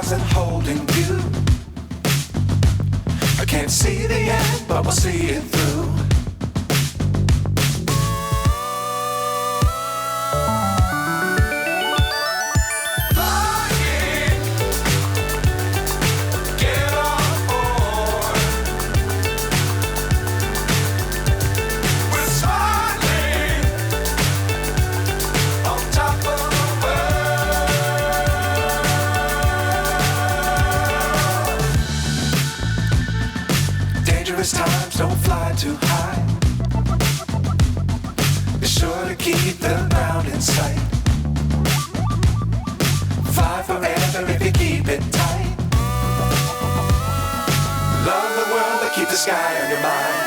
wasn't holding you. I can't see the end, but we'll see it through. Times don't fly too high. Be sure to keep the ground in sight. Fly forever if you keep it tight. Love the world, but keep the sky on your mind.